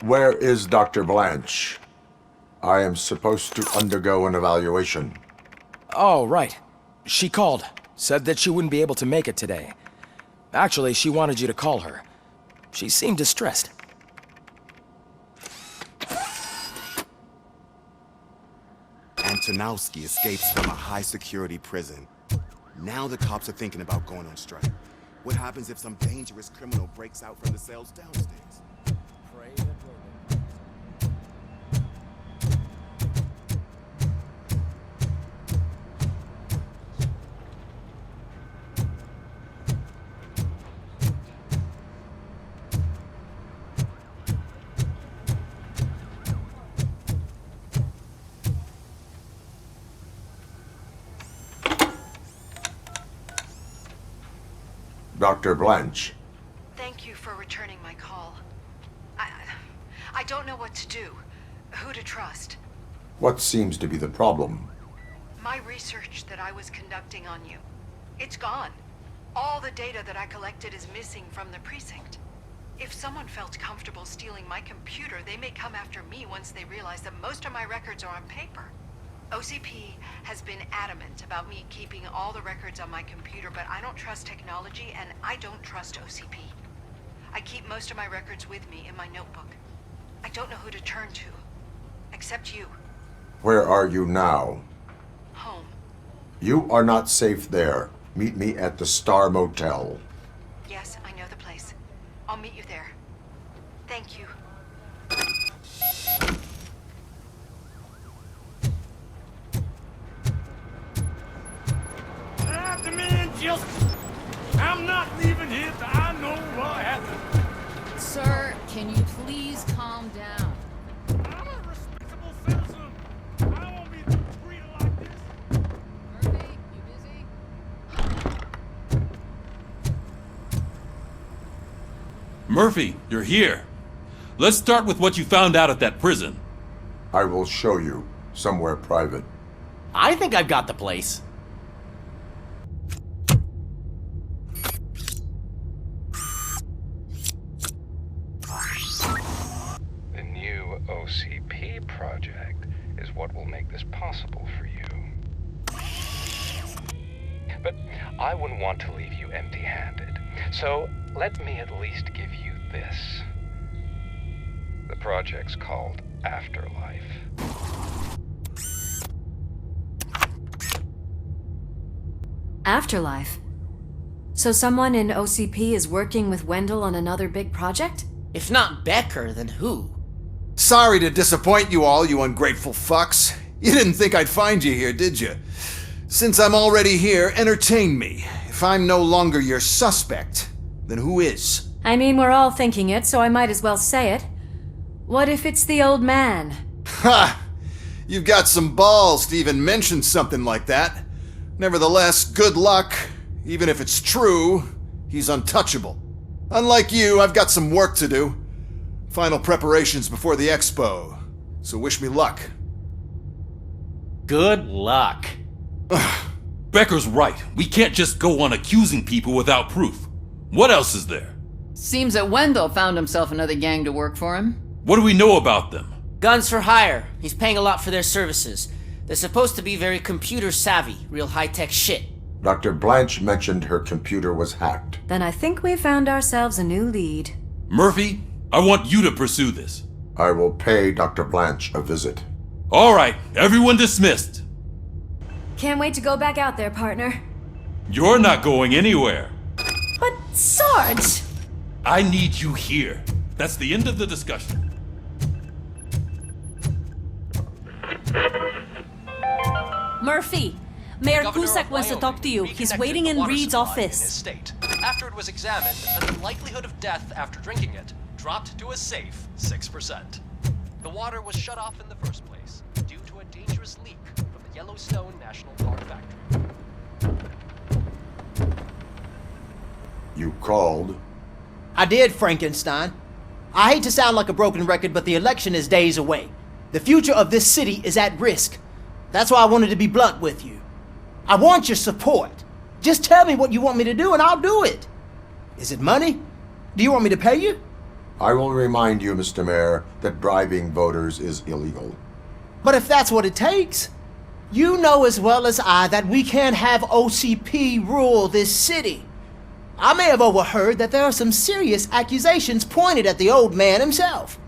Where is Dr. Blanche? I am supposed to undergo an evaluation. Oh, right. She called. Said that she wouldn't be able to make it today. Actually, she wanted you to call her. She seemed distressed. Antonowski escapes from a high-security prison. Now the cops are thinking about going on strike. What happens if some dangerous criminal breaks out from the cells downstairs? Dr. Blanche. Thank you for returning my call. I don't know what to do. Who to trust. What seems to be the problem? My research that I was conducting on you. It's gone. All the data that I collected is missing from the precinct. If someone felt comfortable stealing my computer, they may come after me once they realize that most of my records are on paper. OCP has been adamant about me keeping all the records on my computer, but I don't trust technology and I don't trust OCP. I keep most of my records with me in my notebook. I don't know who to turn to, except you. Where are you now? Home. You are not safe there. Meet me at the Star Motel. Yes, I know the place. I'll meet you there. Thank you. The man just... I'm not leaving here till I know what happened. Sir, can you please calm down? I'm a respectable citizen. I don't want to be treated like this. Murphy, you busy? Murphy, you're here. Let's start with what you found out at that prison. I will show you somewhere private. I think I've got the place. The new OCP project is what will make this possible for you. But I wouldn't want to leave you empty-handed. So let me at least give you this. The project's called Afterlife. Afterlife? So someone in OCP is working with Wendell on another big project? If not Becker, then who? Sorry to disappoint you all, you ungrateful fucks. You didn't think I'd find you here, did you? Since I'm already here, entertain me. If I'm no longer your suspect, then who is? I mean, we're all thinking it, so I might as well say it. What if it's the old man? Ha! You've got some balls to even mention something like that. Nevertheless, good luck. Even if it's true, he's untouchable. Unlike you, I've got some work to do. Final preparations before the expo. So wish me luck. Good luck. Becker's right. We can't just go on accusing people without proof. What else is there? Seems that Wendell found himself another gang to work for him. What do we know about them? Guns for hire. He's paying a lot for their services. They're supposed to be very computer savvy, real high-tech shit. Dr. Blanche mentioned her computer was hacked. Then I think we found ourselves a new lead. Murphy, I want you to pursue this. I will pay Dr. Blanche a visit. All right, everyone dismissed. Can't wait to go back out there, partner. You're not going anywhere. But Sarge! I need you here. That's the end of the discussion. Murphy, Mayor Cusack wants to talk to you. He's waiting in Reed's office. After it was examined, the likelihood of death after drinking it dropped to a safe 6%. The water was shut off in the first place due to a dangerous leak from the Yellowstone National Park factory. You called? I did, Frankenstein. I hate to sound like a broken record, but the election is days away. The future of this city is at risk. That's why I wanted to be blunt with you. I want your support. Just tell me what you want me to do and I'll do it. Is it money? Do you want me to pay you? I will remind you, Mr. Mayor, that bribing voters is illegal. But if that's what it takes, you know as well as I that we can't have OCP rule this city. I may have overheard that there are some serious accusations pointed at the old man himself.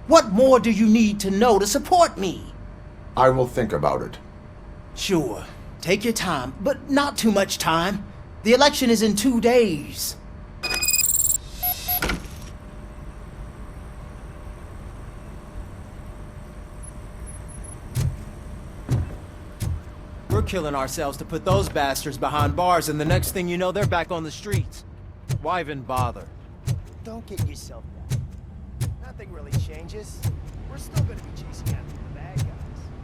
What more do you need to know to support me? I will think about it. Sure. Take your time, but not too much time. The election is in 2 days. We're killing ourselves to put those bastards behind bars, and the next thing you know, they're back on the streets. Why even bother? Don't get yourself down. Nothing really changes. We're still gonna be chasing after the bad guys.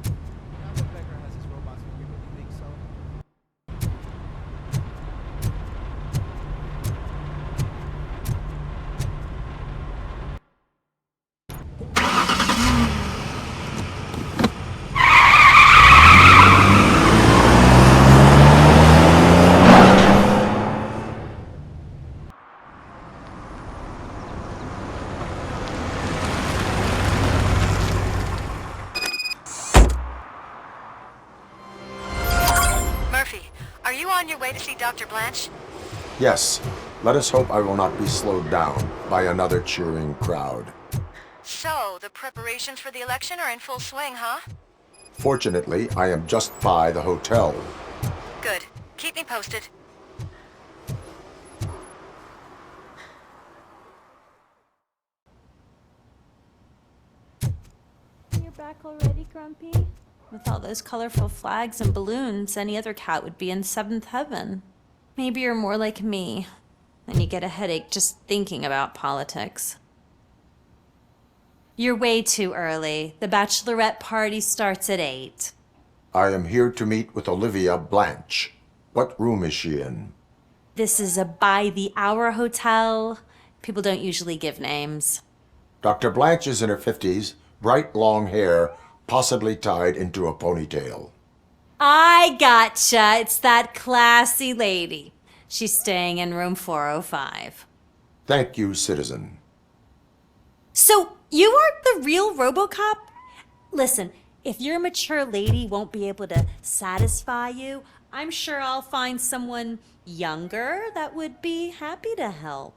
Now that Becker has his robots, do you really think so? Murphy, are you on your way to see Dr. Blanche? Yes, let us hope I will not be slowed down by another cheering crowd. So, the preparations for the election are in full swing, huh? Fortunately, I am just by the hotel. Good. Keep me posted. You're back already, Grumpy? With all those colorful flags and balloons, any other cat would be in seventh heaven. Maybe you're more like me, and you get a headache just thinking about politics. You're way too early. The bachelorette party starts at 8. I am here to meet with Olivia Blanche. What room is she in? This is a by-the-hour hotel. People don't usually give names. Dr. Blanche is in her 50s, bright long hair, possibly tied into a ponytail. I gotcha. It's that classy lady. She's staying in room 405. Thank you, citizen. So, you aren't the real RoboCop? Listen, if your mature lady won't be able to satisfy you, I'm sure I'll find someone younger that would be happy to help.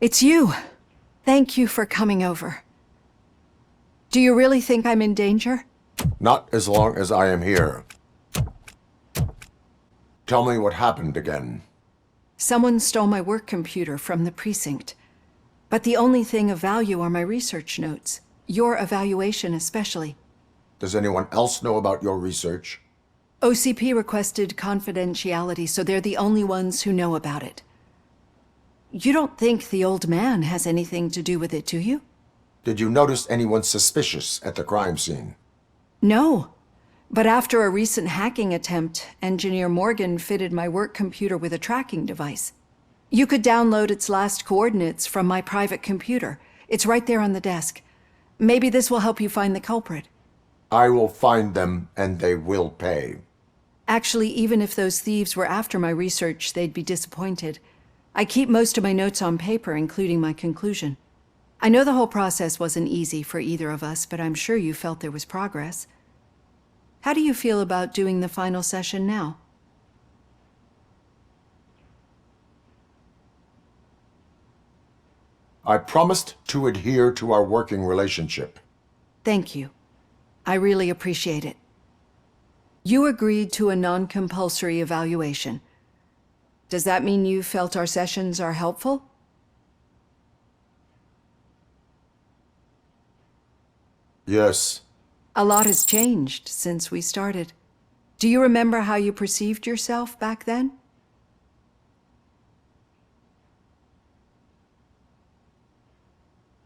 It's you. Thank you for coming over. Do you really think I'm in danger? Not as long as I am here. Tell me what happened again. Someone stole my work computer from the precinct. But the only thing of value are my research notes. Your evaluation especially. Does anyone else know about your research? OCP requested confidentiality, so they're the only ones who know about it. You don't think the old man has anything to do with it, do you? Did you notice anyone suspicious at the crime scene? No. But after a recent hacking attempt, Engineer Morgan fitted my work computer with a tracking device. You could download its last coordinates from my private computer. It's right there on the desk. Maybe this will help you find the culprit. I will find them, and they will pay. Actually, even if those thieves were after my research, they'd be disappointed. I keep most of my notes on paper, including my conclusion. I know the whole process wasn't easy for either of us, but I'm sure you felt there was progress. How do you feel about doing the final session now? I promised to adhere to our working relationship. Thank you. I really appreciate it. You agreed to a non-compulsory evaluation. Does that mean you felt our sessions are helpful? Yes. A lot has changed since we started. Do you remember how you perceived yourself back then?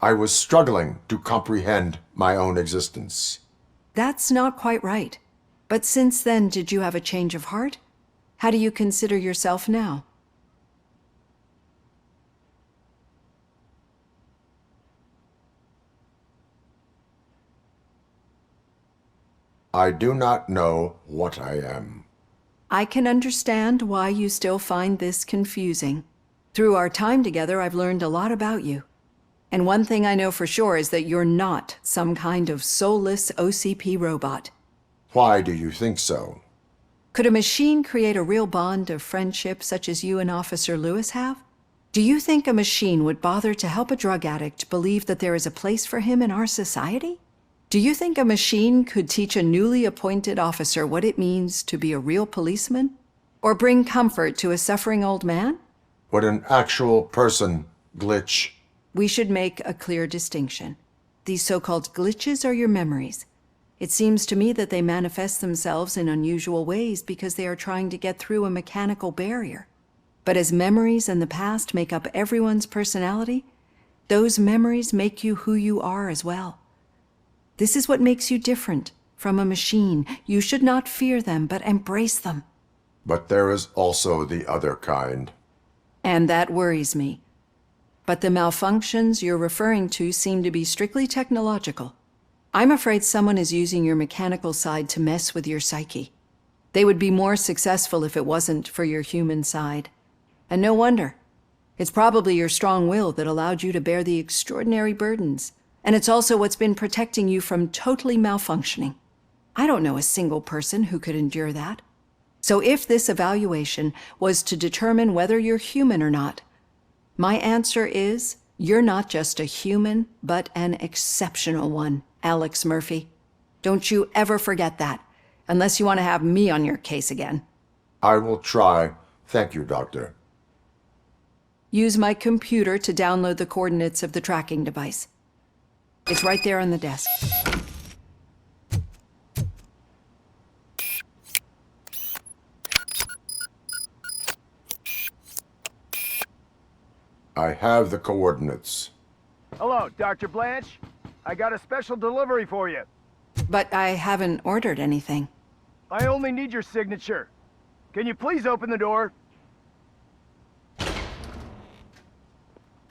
I was struggling to comprehend my own existence. That's not quite right. But since then, did you have a change of heart? How do you consider yourself now? I do not know what I am. I can understand why you still find this confusing. Through our time together, I've learned a lot about you. And one thing I know for sure is that you're not some kind of soulless OCP robot. Why do you think so? Could a machine create a real bond of friendship such as you and Officer Lewis have? Do you think a machine would bother to help a drug addict believe that there is a place for him in our society? Do you think a machine could teach a newly appointed officer what it means to be a real policeman? Or bring comfort to a suffering old man? Would an actual person glitch? We should make a clear distinction. These so-called glitches are your memories. It seems to me that they manifest themselves in unusual ways because they are trying to get through a mechanical barrier. But as memories and the past make up everyone's personality, those memories make you who you are as well. This is what makes you different from a machine. You should not fear them, but embrace them. But there is also the other kind. And that worries me. But the malfunctions you're referring to seem to be strictly technological. I'm afraid someone is using your mechanical side to mess with your psyche. They would be more successful if it wasn't for your human side. And no wonder. It's probably your strong will that allowed you to bear the extraordinary burdens. And it's also what's been protecting you from totally malfunctioning. I don't know a single person who could endure that. So if this evaluation was to determine whether you're human or not, my answer is, you're not just a human, but an exceptional one, Alex Murphy. Don't you ever forget that, unless you want to have me on your case again. I will try. Thank you, Doctor. Use my computer to download the coordinates of the tracking device. It's right there on the desk. I have the coordinates. Hello, Dr. Blanche. I got a special delivery for you. But I haven't ordered anything. I only need your signature. Can you please open the door?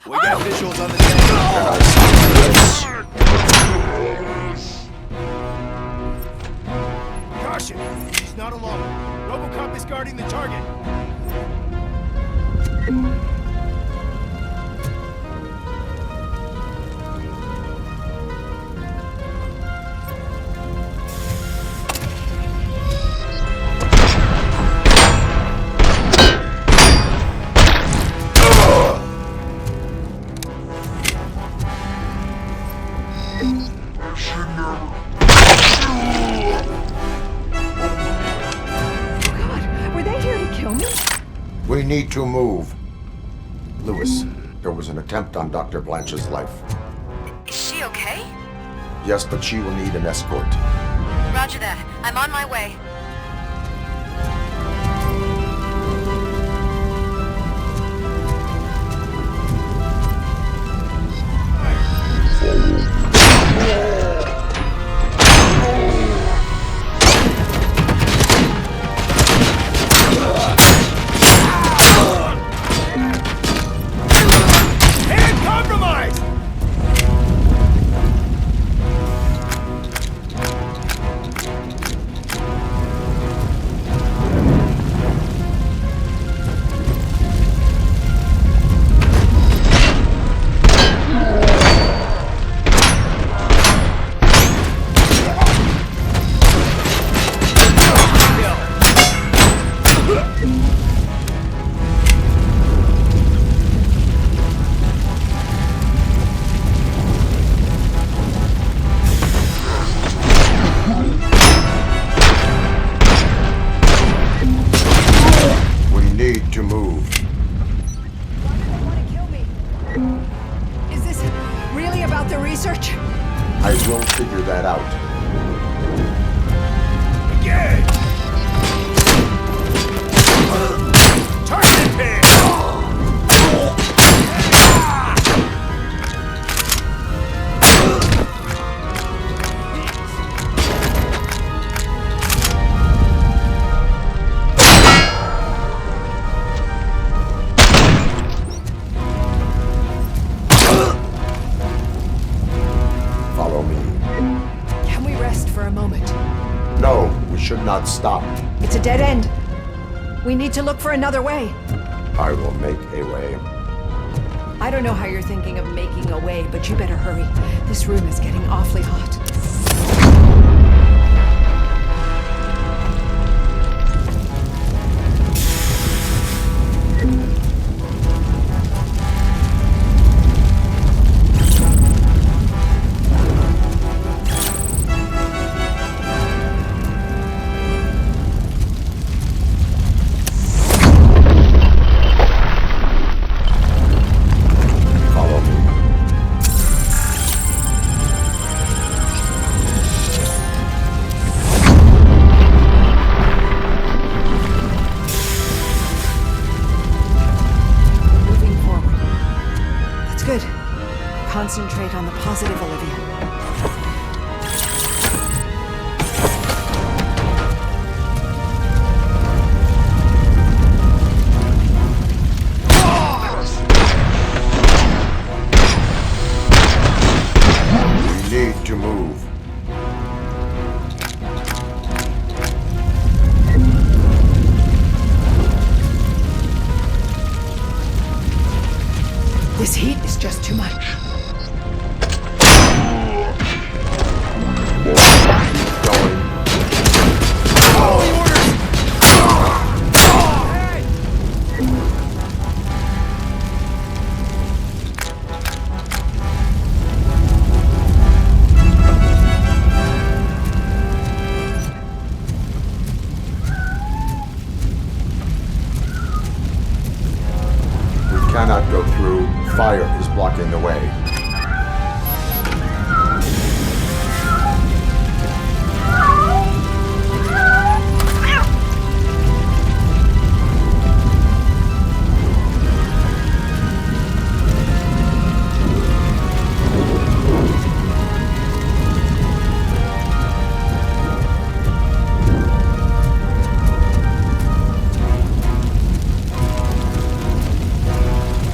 We got visuals on the Caution! He's not alone. RoboCop is guarding the target. We need to move. Lewis, there was an attempt on Dr. Blanche's life. Is she okay? Yes, but she will need an escort. Roger that. I'm on my way. cannot stop. It's a dead end. We need to look for another way. I will make a way. I don't know how you're thinking of making a way, but you better hurry. This room is getting awfully hot. Follow me. Moving forward. That's good. Concentrate on the positive, Olivia. We need to move. This heat is just too much. Going. We cannot go through. Fire is blocking the way.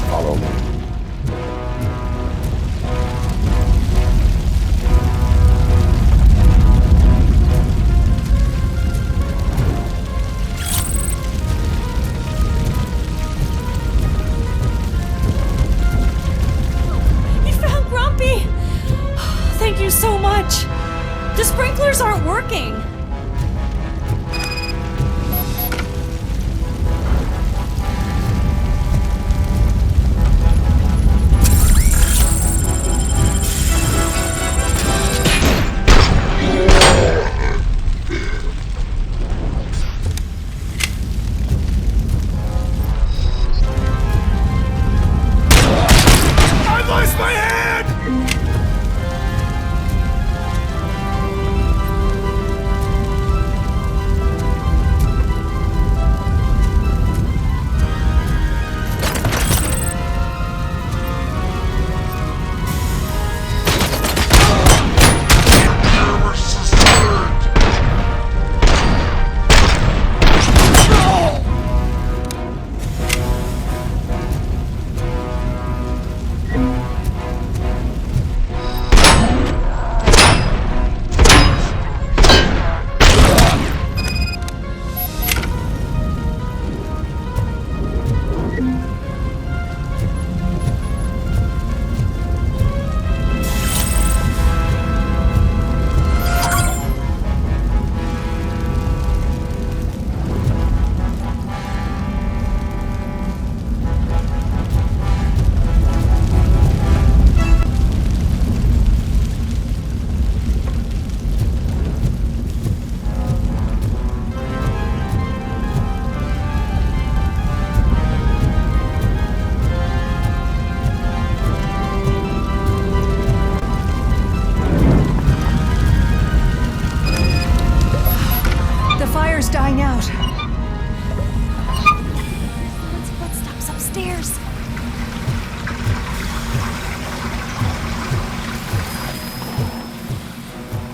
Follow me. You found Grumpy! Thank you so much. The sprinklers aren't working. I lost my head! The fire's dying out. Let's footsteps upstairs.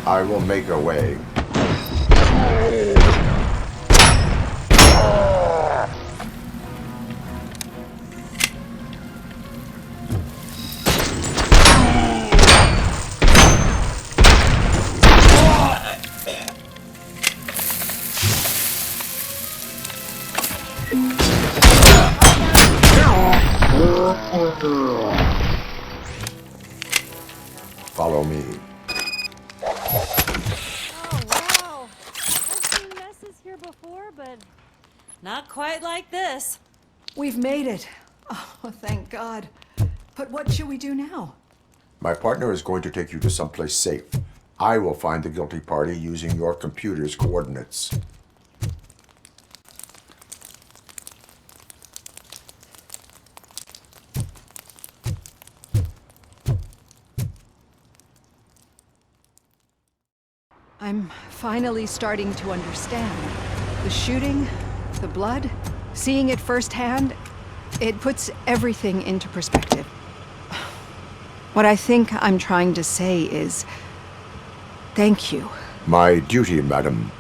I will make a way. Follow me. Oh, wow. I've seen messes here before, but not quite like this. We've made it. Oh, thank God. But what should we do now? My partner is going to take you to someplace safe. I will find the guilty party using your computer's coordinates. I'm finally starting to understand. The shooting, the blood, seeing it firsthand, it puts everything into perspective. What I think I'm trying to say is, thank you. My duty, madam.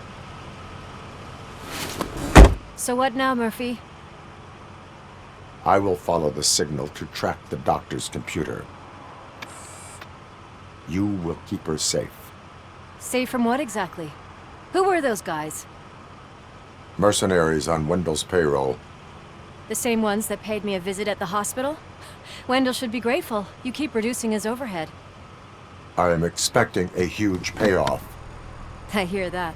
So what now, Murphy? I will follow the signal to track the doctor's computer. You will keep her safe. Safe from what exactly? Who were those guys? Mercenaries on Wendell's payroll. The same ones that paid me a visit at the hospital? Wendell should be grateful. You keep reducing his overhead. I am expecting a huge payoff. I hear that.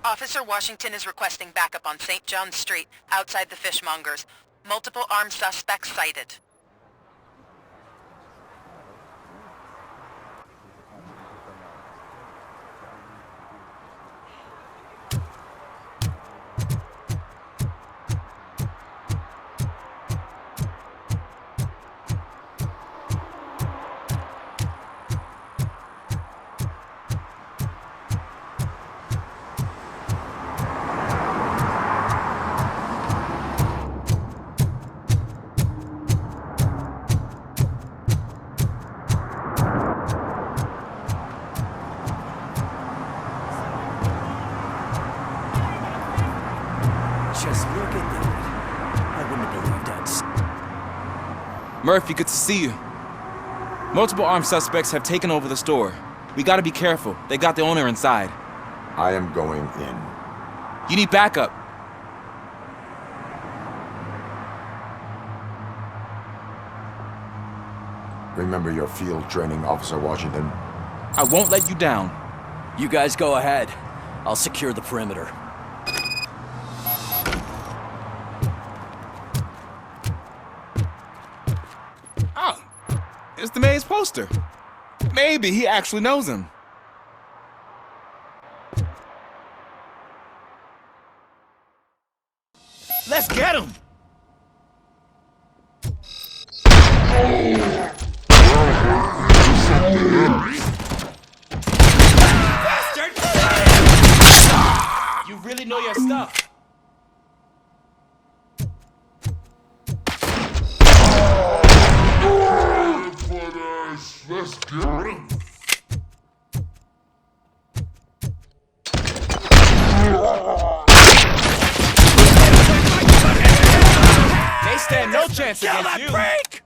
Officer Washington is requesting backup on St. John's Street, outside the fishmongers. Multiple armed suspects sighted. Just look at that. I wouldn't have believed that. Murphy, good to see you. Multiple armed suspects have taken over the store. We gotta be careful. They got the owner inside. I am going in. You need backup. Remember your field training, Officer Washington. I won't let you down. You guys go ahead. I'll secure the perimeter. Oh, it's the mayor's poster. Maybe he actually knows him. Let's get him! Bastard! You really know your stuff. Let's get him. They stand no chance against you. Break!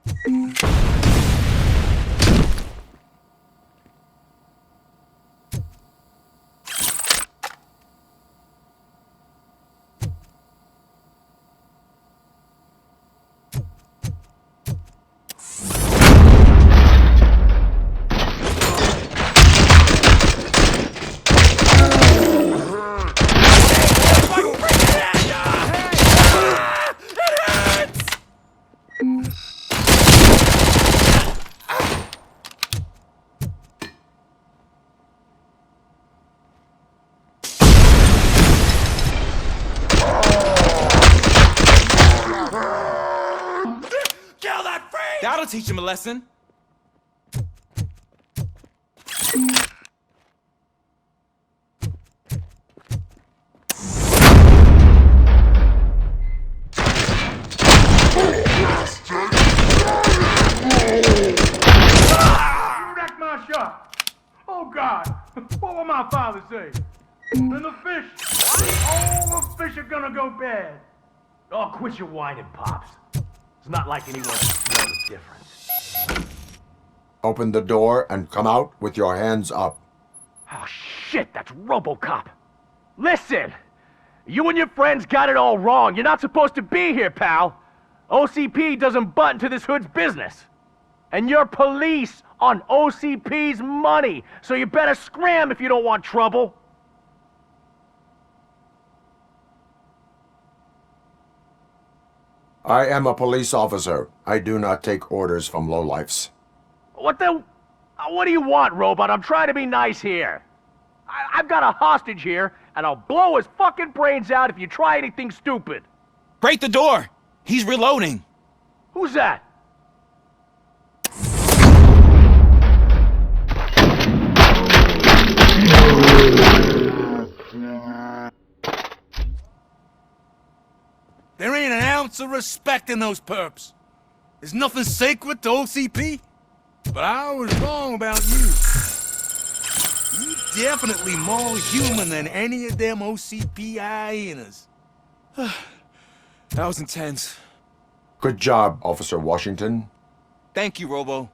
That'll teach him a lesson. You wrecked my shop. Oh, God. What will my father say? And the fish. All the fish are gonna go bad. Oh, quit your whining, Pops. It's not like anyone can smell the difference. Open the door and come out with your hands up. Oh, shit, that's RoboCop. Listen, you and your friends got it all wrong. You're not supposed to be here, pal. OCP doesn't butt into this hood's business. And you're police on OCP's money, so you better scram if you don't want trouble. I am a police officer. I do not take orders from lowlifes. What do you want, Robot? I'm trying to be nice here. I've got a hostage here, and I'll blow his fucking brains out if you try anything stupid. Break the door! He's reloading! Who's that? There ain't an ounce of respect in those perps. There's nothing sacred to OCP. But I was wrong about you. You definitely more human than any of them OCP hyenas. That was intense. Good job, Officer Washington. Thank you, Robo.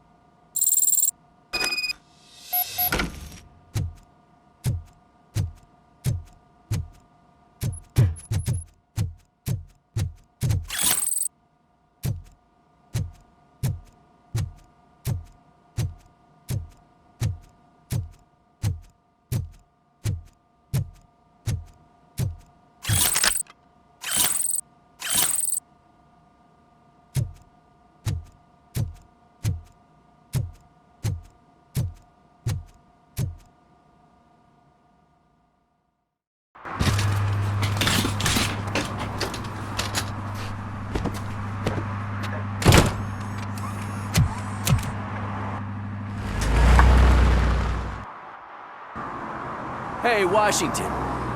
Hey, Washington.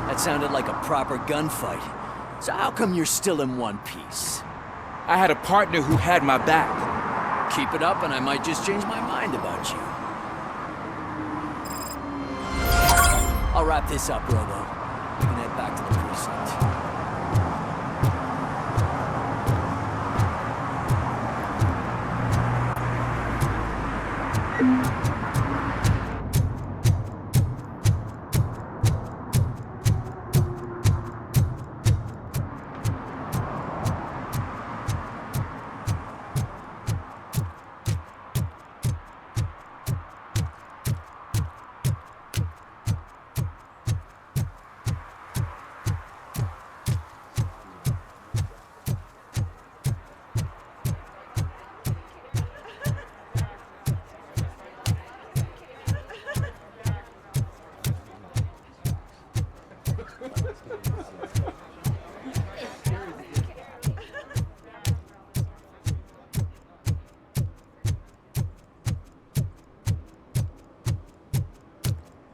That sounded like a proper gunfight. So how come you're still in one piece? I had a partner who had my back. Keep it up and I might just change my mind about you. I'll wrap this up, Robo. We can head back to the precinct.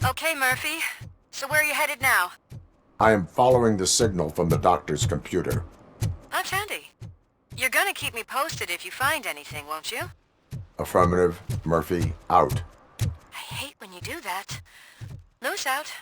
Okay, Murphy. So where are you headed now? I am following the signal from the doctor's computer. That's handy. You're gonna keep me posted if you find anything, won't you? Affirmative. Murphy, out. I hate when you do that. Loose out.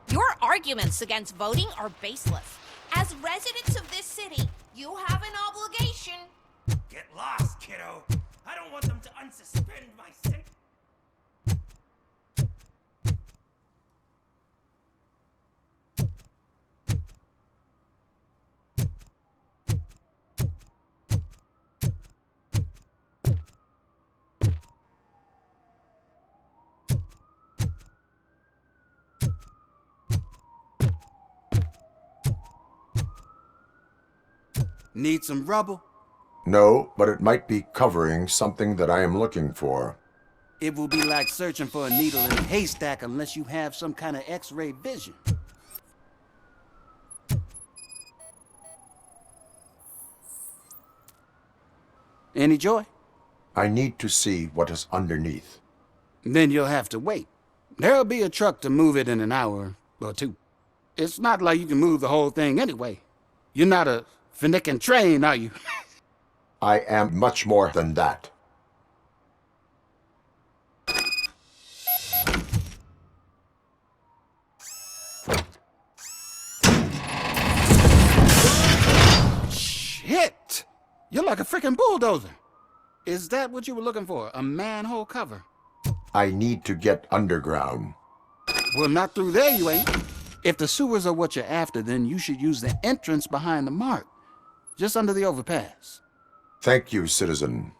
Your arguments against voting are baseless. As residents of this city, you have an obligation. Get lost, kiddo. I don't want them to unsuspend my sentence. Need some rubble? No, but it might be covering something that I am looking for. It will be like searching for a needle in a haystack unless you have some kind of X-ray vision. Any joy? I need to see what is underneath. Then you'll have to wait. There'll be a truck to move it in an hour or two. It's not like you can move the whole thing anyway. You're not a finicking train, are you? I am much more than that. Shit! You're like a freaking bulldozer. Is that what you were looking for? A manhole cover? I need to get underground. Well, not through there, you ain't. If the sewers are what you're after, then you should use the entrance behind the mark, just under the overpass. Thank you, citizen.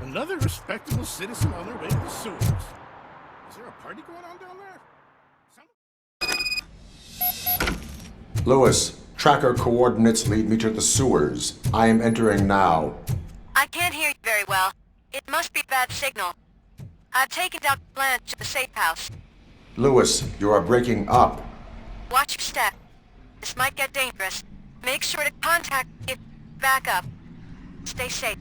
Another respectable citizen on their way to the sewers. Is there a party going on down there? Lewis, tracker coordinates lead me to the sewers. I am entering now. I can't hear you very well. It must be a bad signal. I've taken Dr. Blanche to the safe house. Lewis, you are breaking up. Watch your step. This might get dangerous. Make sure to contact me if back up. Stay safe.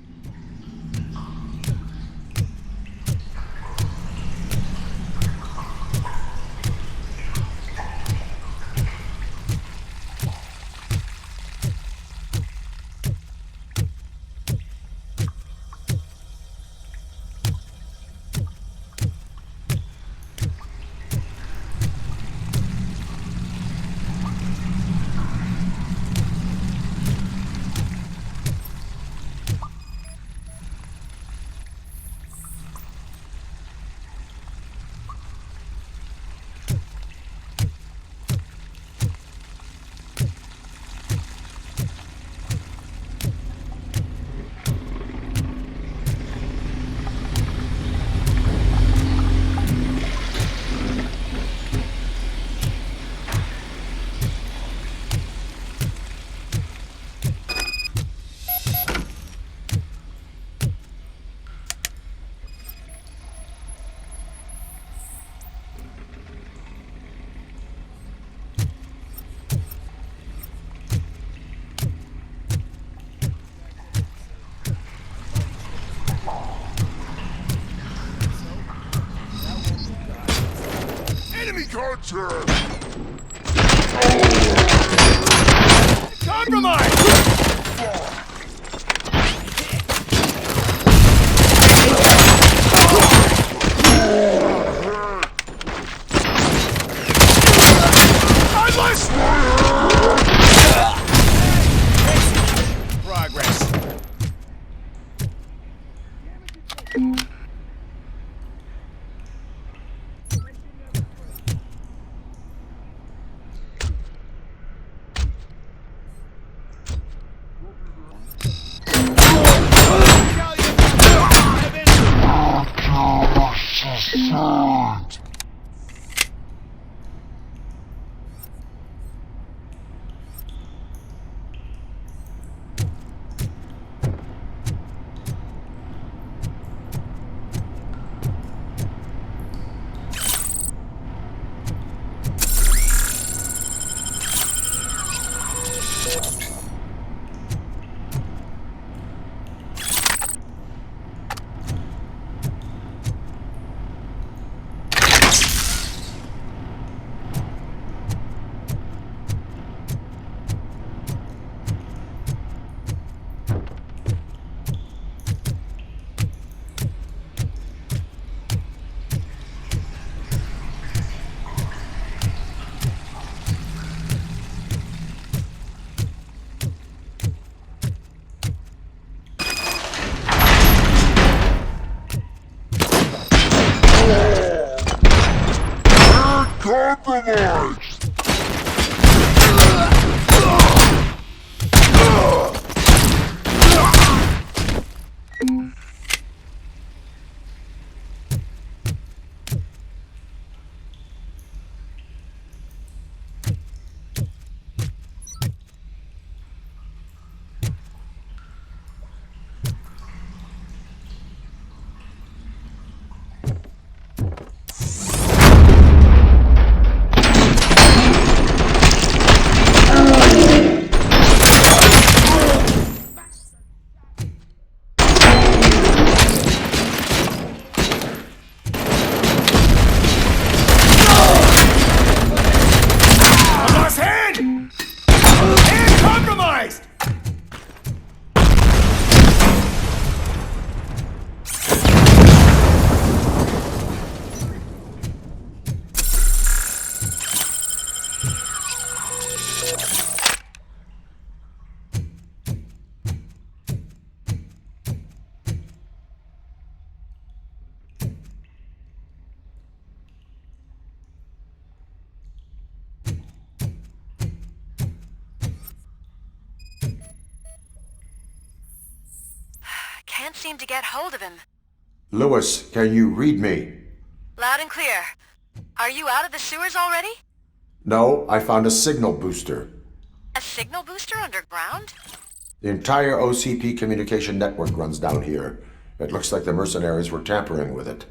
Enemy contact! Compromise! Progress. can't seem to get hold of him. Lewis, can you read me? Loud and clear. Are you out of the sewers already? No, I found a signal booster. A signal booster underground? The entire OCP communication network runs down here. It looks like the mercenaries were tampering with it.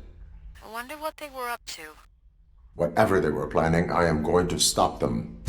I wonder what they were up to. Whatever they were planning, I am going to stop them.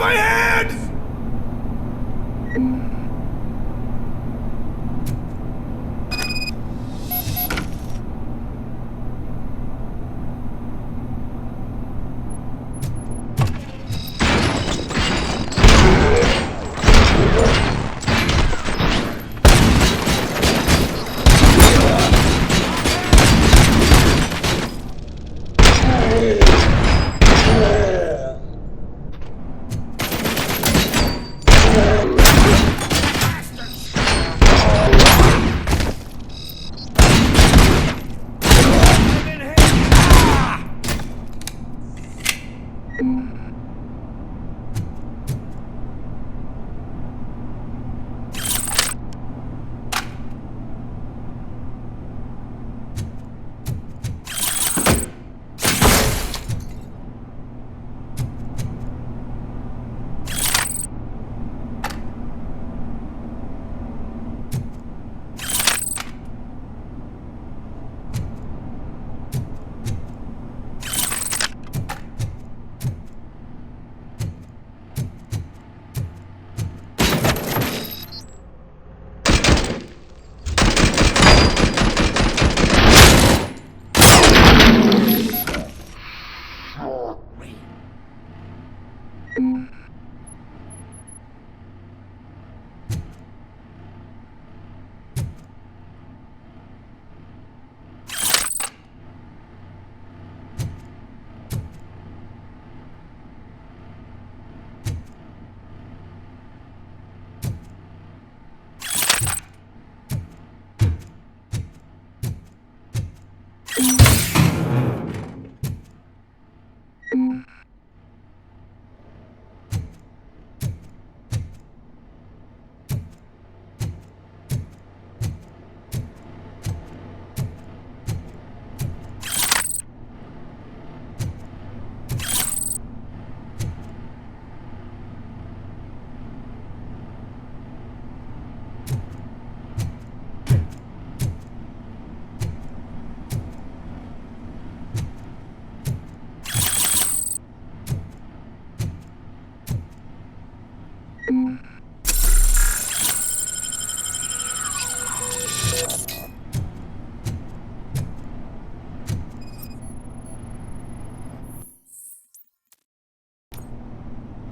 my hands!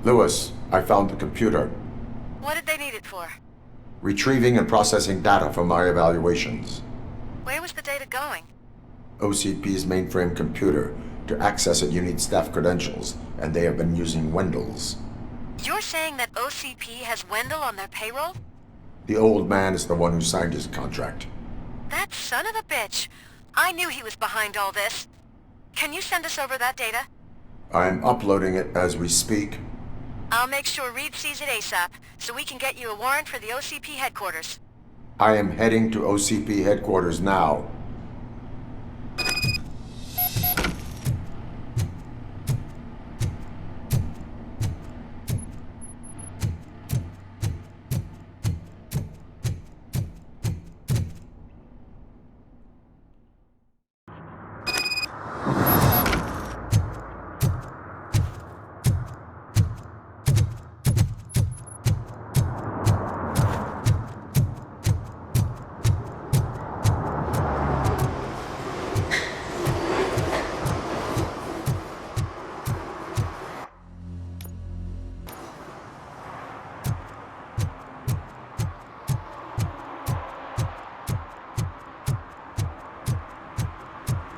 Lewis, I found the computer. What did they need it for? Retrieving and processing data from my evaluations. Where was the data going? OCP's mainframe computer. To access it, you need staff credentials, and they have been using Wendell's. You're saying that OCP has Wendell on their payroll? The old man is the one who signed his contract. That son of a bitch. I knew he was behind all this. Can you send us over that data? I'm uploading it as we speak. I'll make sure Reed sees it ASAP, so we can get you a warrant for the OCP headquarters. I am heading to OCP headquarters now.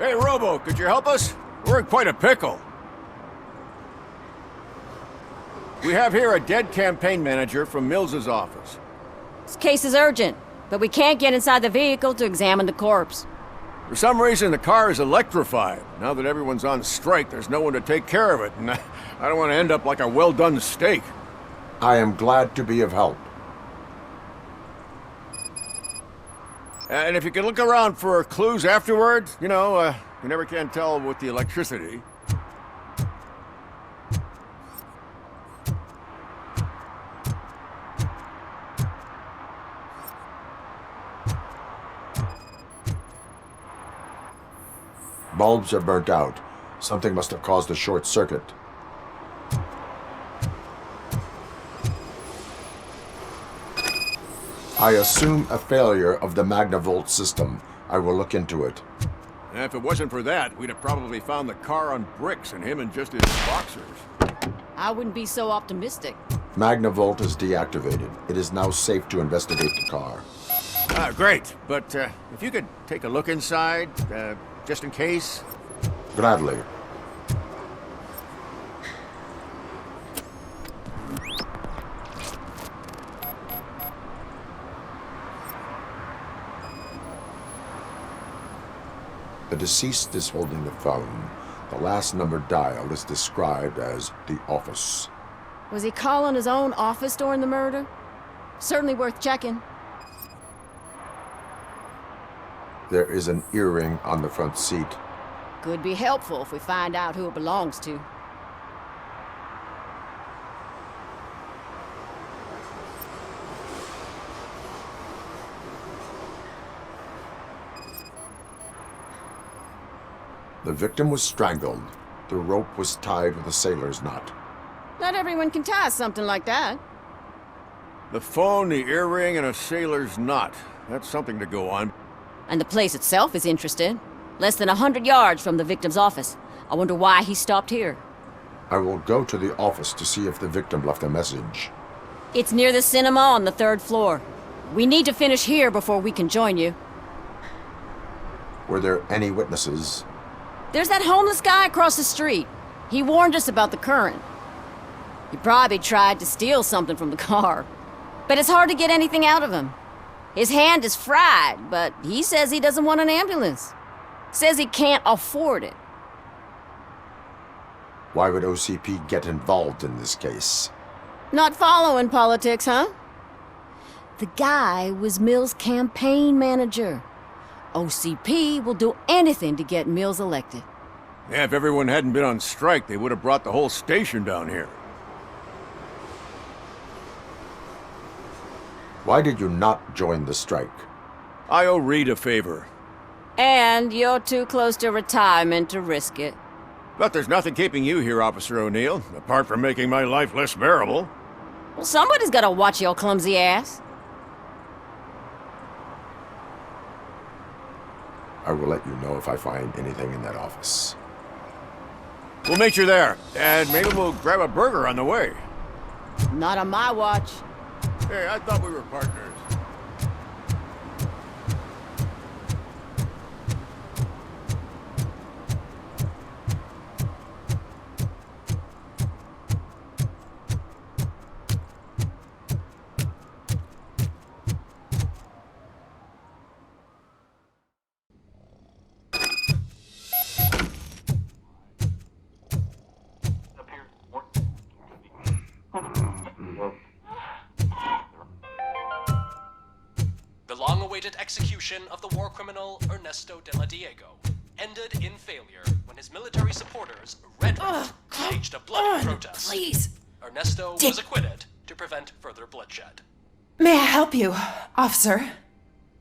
Hey, Robo, could you help us? We're in quite a pickle. We have here a dead campaign manager from Mills's office. This case is urgent, but we can't get inside the vehicle to examine the corpse. For some reason, the car is electrified. Now that everyone's on strike, there's no one to take care of it, and I don't want to end up like a well-done steak. I am glad to be of help. And if you could look around for clues afterwards, you know, you never can tell with the electricity. Bulbs are burnt out. Something must have caused a short circuit. I assume a failure of the Magnavolt system. I will look into it. And if it wasn't for that, we'd have probably found the car on bricks and him in just his boxers. I wouldn't be so optimistic. Magnavolt is deactivated. It is now safe to investigate the car. Great. But if you could take a look inside, just in case. Gladly. The deceased is holding the phone. The last number dialed is described as the office. Was he calling his own office during the murder? Certainly worth checking. There is an earring on the front seat. Could be helpful if we find out who it belongs to. The victim was strangled. The rope was tied with a sailor's knot. Not everyone can tie something like that. The phone, the earring, and a sailor's knot. That's something to go on. And the place itself is interesting. Less than 100 yards from the victim's office. I wonder why he stopped here. I will go to the office to see if the victim left a message. It's near the cinema on the 3rd floor. We need to finish here before we can join you. Were there any witnesses? There's that homeless guy across the street. He warned us about the current. He probably tried to steal something from the car. But it's hard to get anything out of him. His hand is fried, but he says he doesn't want an ambulance. Says he can't afford it. Why would OCP get involved in this case? Not following politics, huh? The guy was Mills' campaign manager. OCP will do anything to get Mills elected. Yeah, if everyone hadn't been on strike, they would have brought the whole station down here. Why did you not join the strike? I owe Reed a favor. And you're too close to retirement to risk it. But there's nothing keeping you here, Officer O'Neill, apart from making my life less bearable. Well, somebody's gotta watch your clumsy ass. I will let you know if I find anything in that office. We'll meet you there, and maybe we'll grab a burger on the way. Not on my watch. Hey, I thought we were partners. The long-awaited execution of the war criminal Ernesto de la Diego ended in failure when his military supporters staged a bloody protest. Please. Ernesto was acquitted to prevent further bloodshed. May I help you, officer?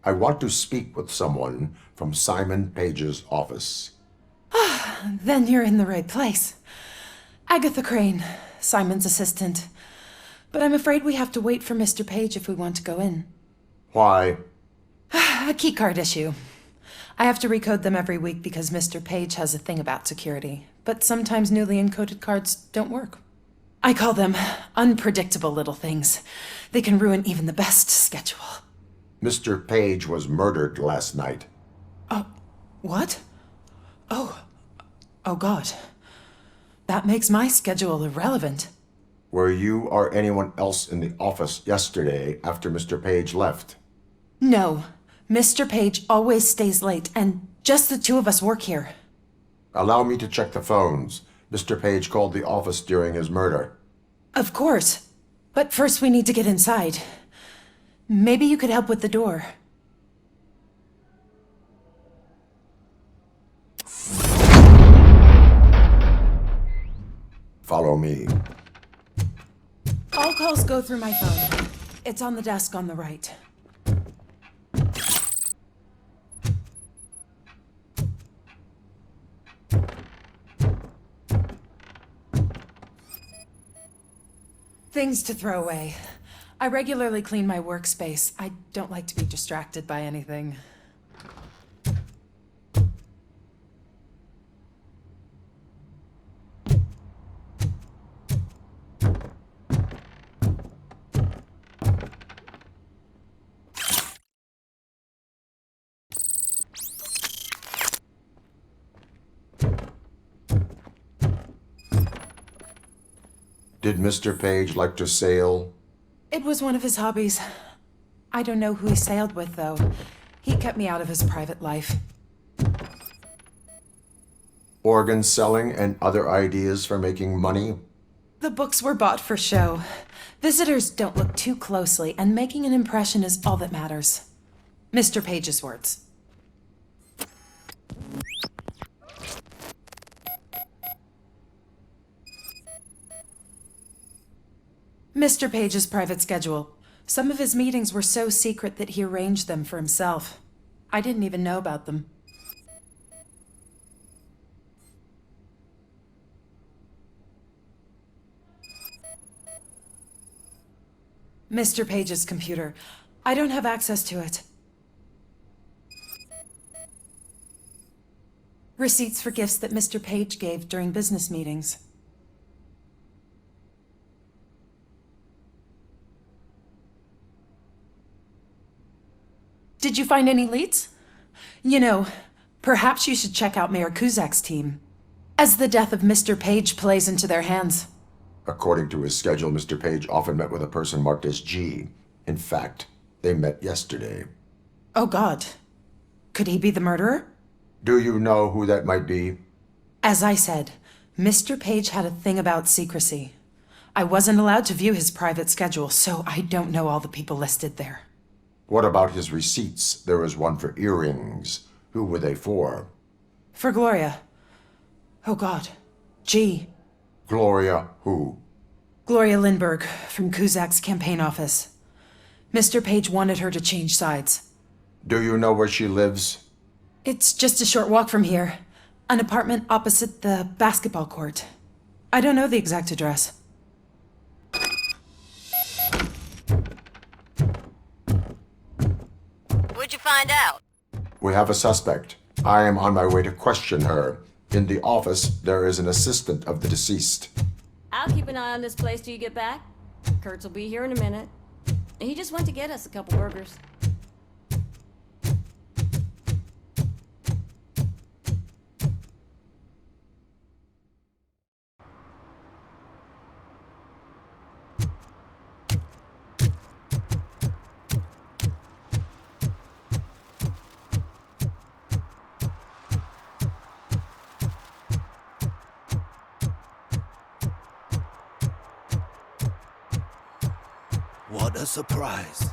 I want to speak with someone from Simon Page's office. Then you're in the right place. Agatha Crane, Simon's assistant. But I'm afraid we have to wait for Mr. Page if we want to go in. Why? A keycard issue. I have to recode them every week because Mr. Page has a thing about security. But sometimes newly encoded cards don't work. I call them unpredictable little things. They can ruin even the best schedule. Mr. Page was murdered last night. What? Oh God. That makes my schedule irrelevant. Were you or anyone else in the office yesterday after Mr. Page left? No. Mr. Page always stays late, and just the two of us work here. Allow me to check the phones. Mr. Page called the office during his murder. Of course. But first we need to get inside. Maybe you could help with the door. Follow me. All calls go through my phone. It's on the desk on the right. Things to throw away. I regularly clean my workspace. I don't like to be distracted by anything. Did Mr. Page like to sail? It was one of his hobbies. I don't know who he sailed with, though. He kept me out of his private life. Organ selling and other ideas for making money? The books were bought for show. Visitors don't look too closely, and making an impression is all that matters. Mr. Page's words. Mr. Page's private schedule. Some of his meetings were so secret that he arranged them for himself. I didn't even know about them. Mr. Page's computer. I don't have access to it. Receipts for gifts that Mr. Page gave during business meetings. Did you find any leads? You know, perhaps you should check out Mayor Kuzak's team, as the death of Mr. Page plays into their hands. According to his schedule, Mr. Page often met with a person marked as G. In fact, they met yesterday. Oh God. Could he be the murderer? Do you know who that might be? As I said, Mr. Page had a thing about secrecy. I wasn't allowed to view his private schedule, so I don't know all the people listed there. What about his receipts? There was one for earrings. Who were they for? For Gloria. Oh God. G. Gloria who? Gloria Lindbergh, from Kuzak's campaign office. Mr. Page wanted her to change sides. Do you know where she lives? It's just a short walk from here. An apartment opposite the basketball court. I don't know the exact address. What'd you find out? We have a suspect. I am on my way to question her. In the office, there is an assistant of the deceased. I'll keep an eye on this place till you get back. Kurtz will be here in a minute. He just went to get us a couple burgers. What a surprise.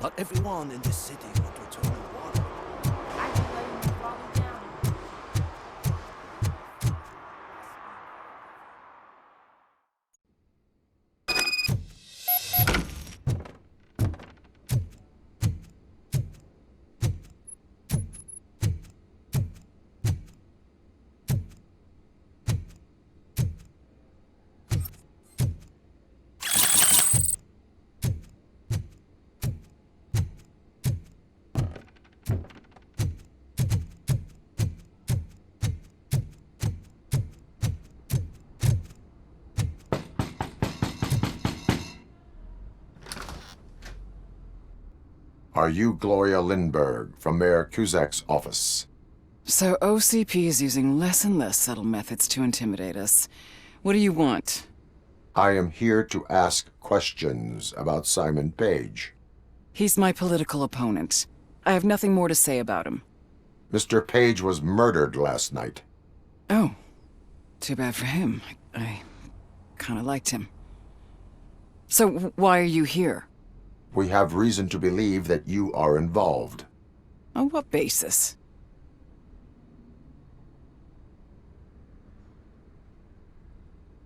Not everyone in this city would return in water. Are you Gloria Lindbergh from Mayor Kuzak's office? So OCP is using less and less subtle methods to intimidate us. What do you want? I am here to ask questions about Simon Page. He's my political opponent. I have nothing more to say about him. Mr. Page was murdered last night. Oh, too bad for him. I kind of liked him. So why are you here? We have reason to believe that you are involved. On what basis?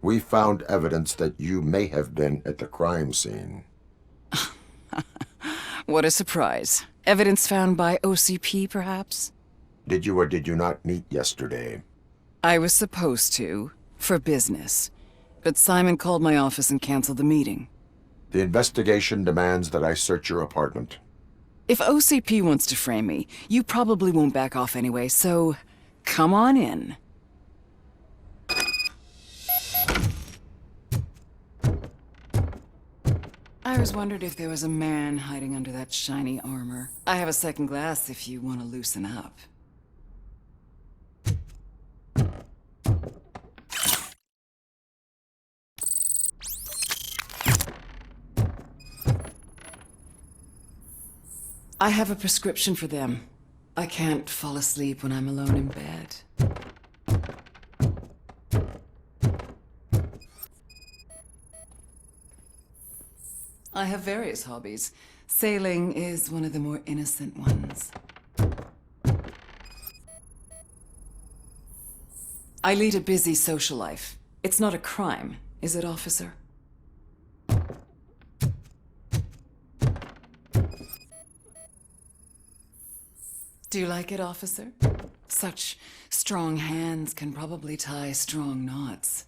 We found evidence that you may have been at the crime scene. What a surprise. Evidence found by OCP, perhaps? Did you or did you not meet yesterday? I was supposed to, for business. But Simon called my office and canceled the meeting. The investigation demands that I search your apartment. If OCP wants to frame me, you probably won't back off anyway, so come on in. I was wondered if there was a man hiding under that shiny armor. I have a second glass if you want to loosen up. I have a prescription for them. I can't fall asleep when I'm alone in bed. I have various hobbies. Sailing is one of the more innocent ones. I lead a busy social life. It's not a crime, is it, officer? Do you like it, officer? Such strong hands can probably tie strong knots.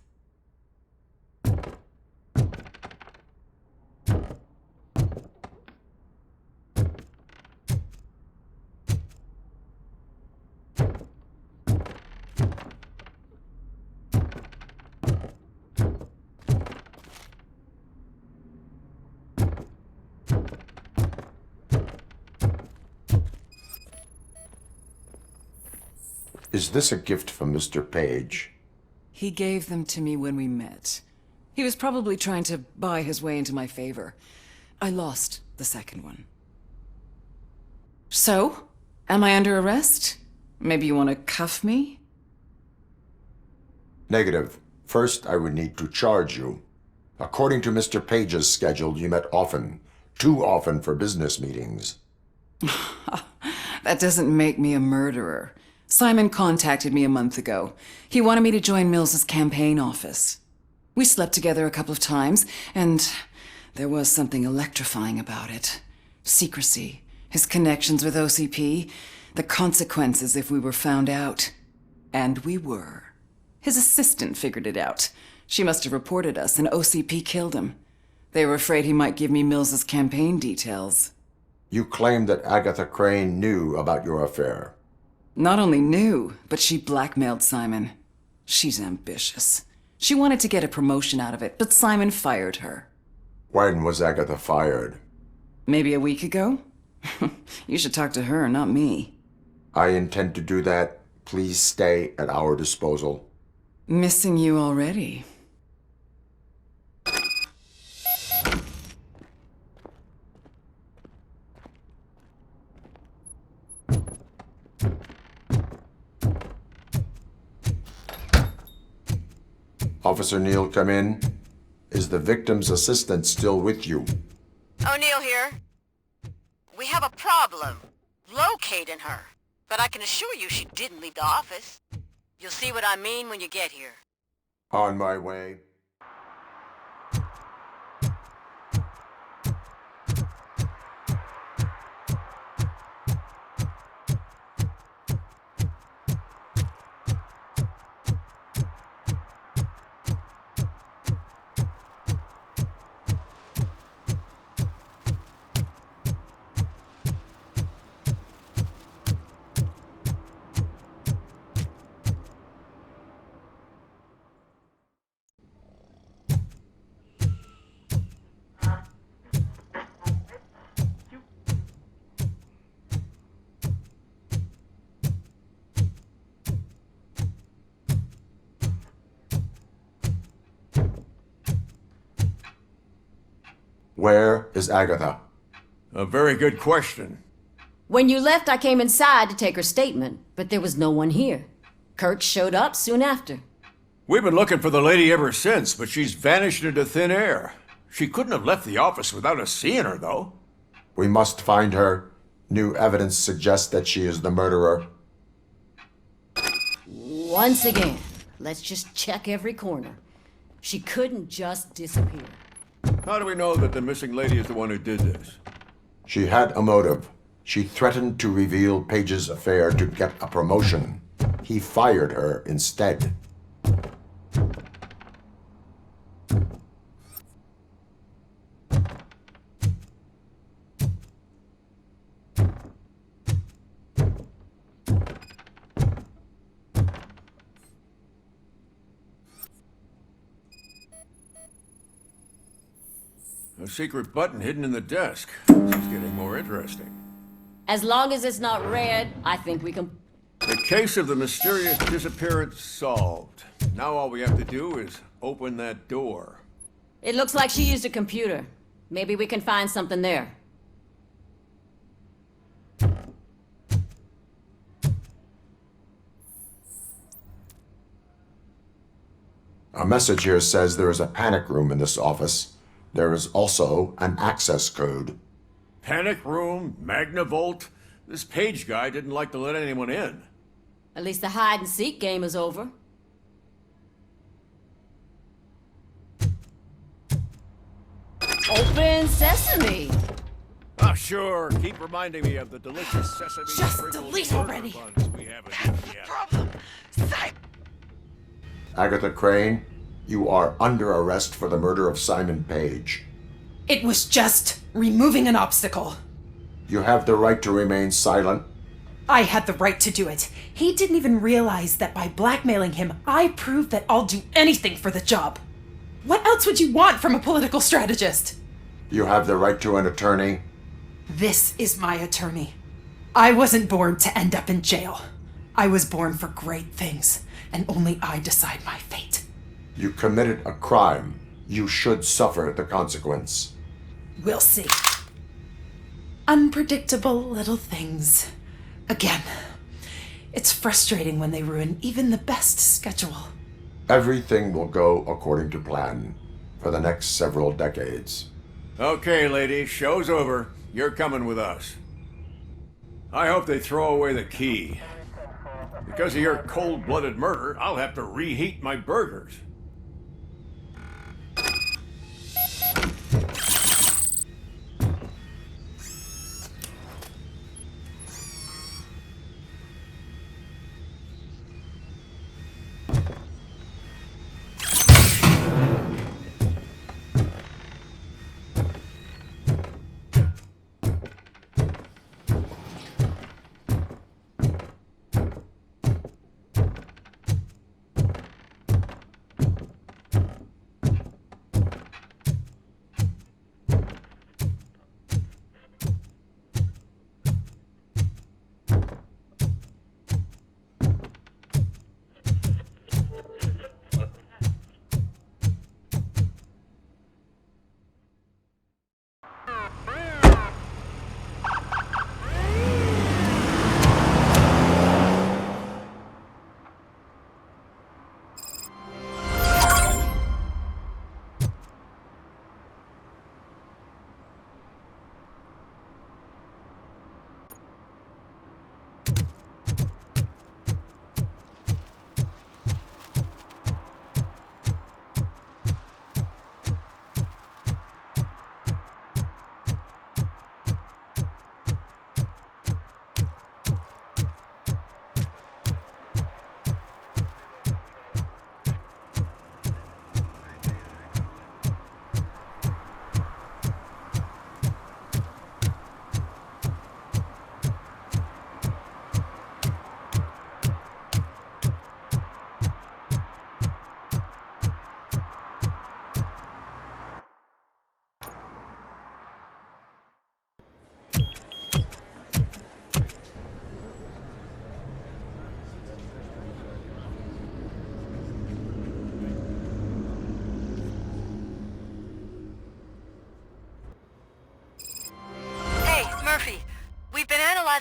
Is this a gift from Mr. Page? He gave them to me when we met. He was probably trying to buy his way into my favor. I lost the second one. So? Am I under arrest? Maybe you want to cuff me? Negative. First, I would need to charge you. According to Mr. Page's schedule, you met often. Too often for business meetings. That doesn't make me a murderer. Simon contacted me a month ago. He wanted me to join Mills's campaign office. We slept together a couple of times, and there was something electrifying about it. Secrecy, his connections with OCP, the consequences if we were found out. And we were. His assistant figured it out. She must have reported us, and OCP killed him. They were afraid he might give me Mills's campaign details. You claim that Agatha Crane knew about your affair. Not only knew, but she blackmailed Simon. She's ambitious. She wanted to get a promotion out of it, but Simon fired her. When was Agatha fired? Maybe a week ago? You should talk to her, not me. I intend to do that. Please stay at our disposal. Missing you already. Officer Neal, come in. Is the victim's assistant still with you? O'Neill here. We have a problem locating her, but I can assure you she didn't leave the office. You'll see what I mean when you get here. On my way. Where is Agatha? A very good question. When you left, I came inside to take her statement, but there was no one here. Kirk showed up soon after. We've been looking for the lady ever since, but she's vanished into thin air. She couldn't have left the office without us seeing her, though. We must find her. New evidence suggests that she is the murderer. Once again, let's just check every corner. She couldn't just disappear. How do we know that the missing lady is the one who did this? She had a motive. She threatened to reveal Page's affair to get a promotion. He fired her instead. A secret button hidden in the desk. This is getting more interesting. As long as it's not red, I think we can... The case of the mysterious disappearance solved. Now all we have to do is open that door. It looks like she used a computer. Maybe we can find something there. A message here says there is a panic room in this office. There is also an access code. Panic room, Magnavolt. This Page guy didn't like to let anyone in. At least the hide-and-seek game is over. Open sesame! Ah, sure. Keep reminding me of the delicious sesame. Just sprinkles delete burger already. buns we haven't eaten yet. Problem. Agatha Crane, you are under arrest for the murder of Simon Page. It was just removing an obstacle. You have the right to remain silent. I had the right to do it. He didn't even realize that by blackmailing him, I proved that I'll do anything for the job. What else would you want from a political strategist? You have the right to an attorney. This is my attorney. I wasn't born to end up in jail. I was born for great things, and only I decide my fate. You committed a crime. You should suffer the consequence. We'll see. Unpredictable little things. Again, it's frustrating when they ruin even the best schedule. Everything will go according to plan for the next several decades. Okay, lady, show's over. You're coming with us. I hope they throw away the key. Because of your cold-blooded murder, I'll have to reheat my burgers.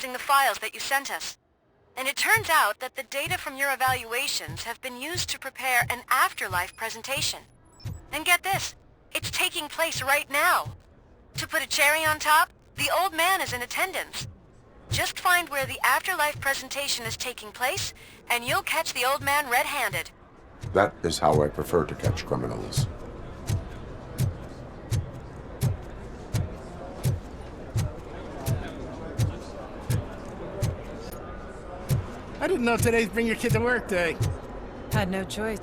The files that you sent us. And it turns out that the data from your evaluations have been used to prepare an afterlife presentation. And get this, it's taking place right now. To put a cherry on top, the old man is in attendance. Just find where the afterlife presentation is taking place, and you'll catch the old man red-handed. That is how I prefer to catch criminals. I didn't know today's Bring Your Kid to Work Day. Had no choice.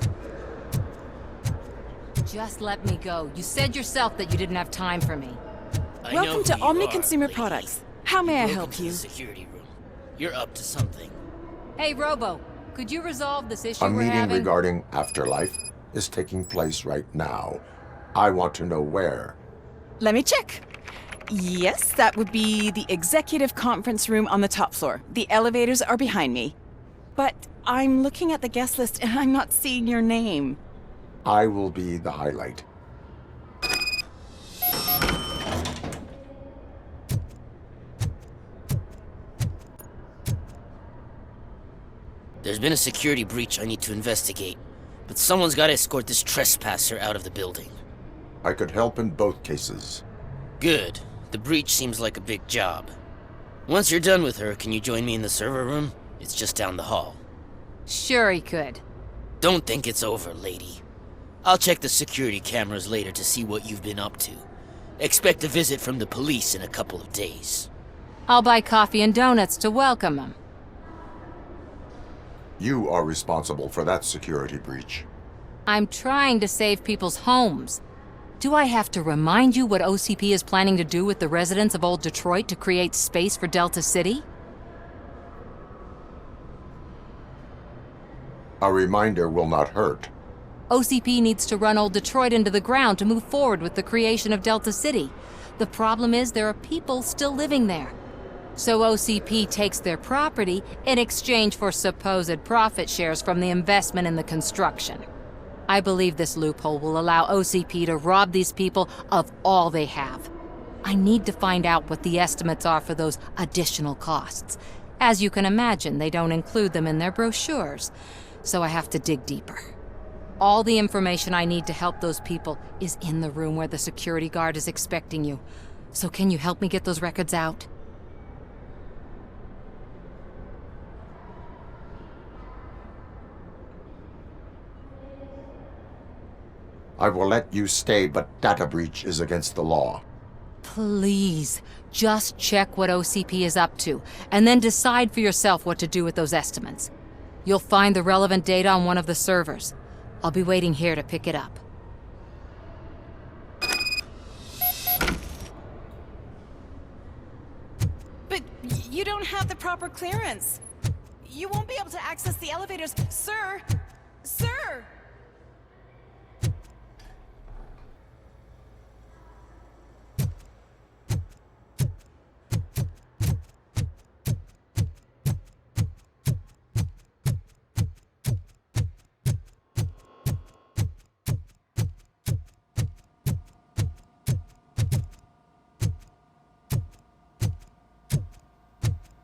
Just let me go. You said yourself that you didn't have time for me. Welcome to Omni Consumer Products. How may I help you? Security room. You're up to something. Hey, Robo, could you resolve this issue A we're meeting having? regarding afterlife is taking place right now. I want to know where. Let me check. Yes, that would be the executive conference room on the top floor. The elevators are behind me. But I'm looking at the guest list and I'm not seeing your name. I will be the highlight. There's been a security breach I need to investigate, but someone's got to escort this trespasser out of the building. I could help in both cases. Good. The breach seems like a big job. Once you're done with her, can you join me in the server room? It's just down the hall. Sure he could. Don't think it's over, lady. I'll check the security cameras later to see what you've been up to. Expect a visit from the police in a couple of days. I'll buy coffee and donuts to welcome him. You are responsible for that security breach. I'm trying to save people's homes. Do I have to remind you what OCP is planning to do with the residents of Old Detroit to create space for Delta City? A reminder will not hurt. OCP needs to run Old Detroit into the ground to move forward with the creation of Delta City. The problem is there are people still living there. So OCP takes their property in exchange for supposed profit shares from the investment in the construction. I believe this loophole will allow OCP to rob these people of all they have. I need to find out what the estimates are for those additional costs. As you can imagine, they don't include them in their brochures, so I have to dig deeper. All the information I need to help those people is in the room where the security guard is expecting you. So can you help me get those records out? I will let you stay, but data breach is against the law. Please, just check what OCP is up to, and then decide for yourself what to do with those estimates. You'll find the relevant data on one of the servers. I'll be waiting here to pick it up. But you don't have the proper clearance. You won't be able to access the elevators. Sir! Sir!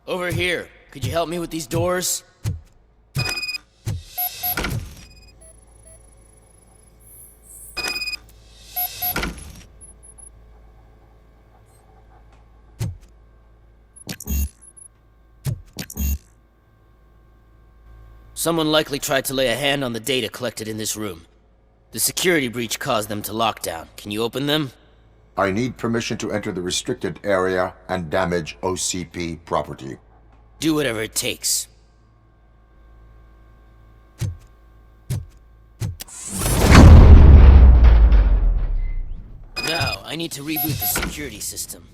Over here. Could you help me with these doors? Someone likely tried to lay a hand on the data collected in this room. The security breach caused them to lock down. Can you open them? I need permission to enter the restricted area and damage OCP property. Do whatever it takes. Now, I need to reboot the security system.